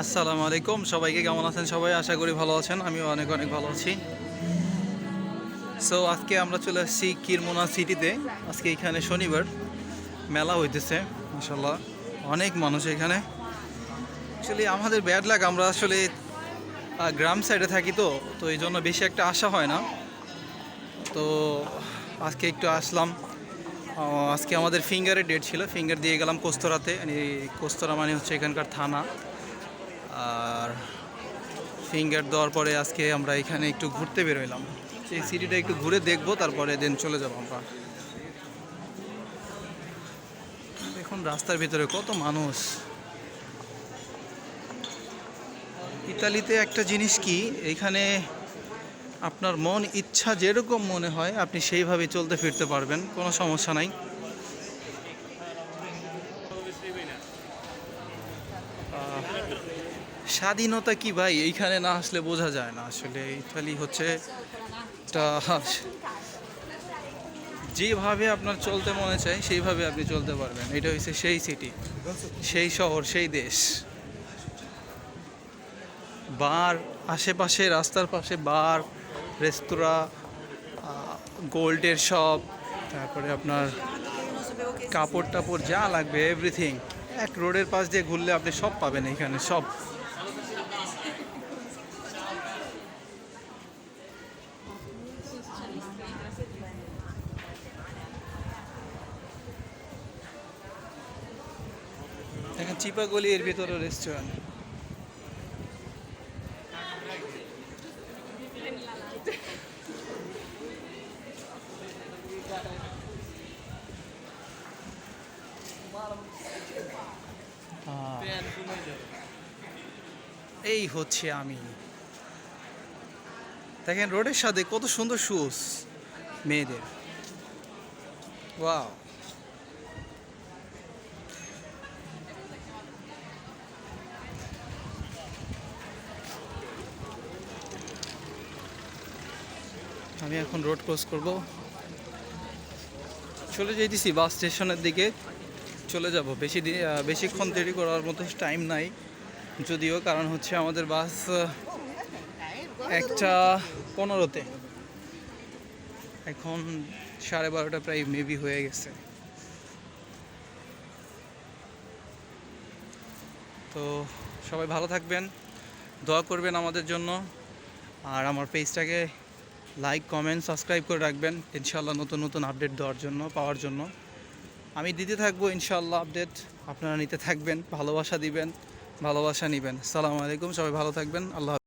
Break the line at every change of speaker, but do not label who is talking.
আসসালামু আলাইকুম, সবাইকে কেমন আছেন? সবাই আশা করি ভালো আছেন। আমিও অনেক অনেক ভালো আছি। সো আজকে আমরা চলে আসছি কিরমোনা সিটিতে। আজকে এখানে শনিবার মেলা হইতেছে, মাশাল্লাহ অনেক মানুষ এখানে। অ্যাকচুয়ালি আমাদের ব্যাড লাক, আমরা আসলে গ্রাম সাইডে থাকি, তো তো এই জন্য বেশি একটা আসা হয় না। তো আজকে একটু আসলাম। আজকে আমাদের ফিঙ্গারের ডেট ছিল, ফিঙ্গার দিয়ে গেলাম কোস্তরাতে। কোস্তরা মানে হচ্ছে এখানকার থানা। আর ফিঙ্গার দেওয়ার পরে আজকে আমরা এখানে একটু ঘুরতে বেরোইলাম। এই সিটিটা একটু ঘুরে দেখবো, তারপরে দেন চলে যাবো আমরা। দেখুন রাস্তার ভিতরে কত মানুষ। ইতালিতে একটা জিনিস কি, এইখানে আপনার মন ইচ্ছা যেরকম মনে হয় আপনি সেইভাবে চলতে ফিরতে পারবেন, কোনো সমস্যা নাই। স্বাধীনতা কি ভাই, এইখানে না আসলে বোঝা যায় না। আসলে ইতালি হচ্ছে একটা, যেভাবে আপনার চলতে মনে চায় সেইভাবে আপনি চলতে পারবেন। এটা হচ্ছে সেই সিটি, সেই শহর, সেই দেশ। বার, আশেপাশে রাস্তার পাশে বার, রেস্তোরাঁ, গোল্ডের শপ, তারপরে আপনার কাপড় টাপড় যা লাগবে এভরিথিং। এক রোডের পাশ দিয়ে ঘুরলে আপনি সব পাবেন এখানে, সব। দেখেন চিপাগলি, এর ভিতরে রেস্টুরেন্ট। এই হচ্ছে আমি। দেখেন রোডের সাথে কত সুন্দর শুজ মেয়েদের। ওয়াও। আমি এখন রোড ক্রস করব, চলে যাইতেছি বাস স্টেশনের দিকে। চলে যাব, বেশিক্ষণ দেরি করার মতো টাইম নাই যদিও, কারণ হচ্ছে আমাদের বাস 1:15-তে। এখন 12:30 প্রায় মেবি হয়ে গেছে। তো সবাই ভালো থাকবেন, দোয়া করবেন আমাদের জন্য। আর আমার পেজটাকে লাইক, কমেন্ট, সাবস্ক্রাইব করে রাখবেন ইনশাল্লাহ, নতুন নতুন আপডেট পাওয়ার জন্য। আমি দিতে থাকবো ইনশাল্লাহ আপডেট, আপনারা নিতে থাকবেন, ভালোবাসা দিবেন, ভালোবাসা নেবেন। আসসালামু আলাইকুম, সবাই ভালো থাকবেন, আল্লাহ।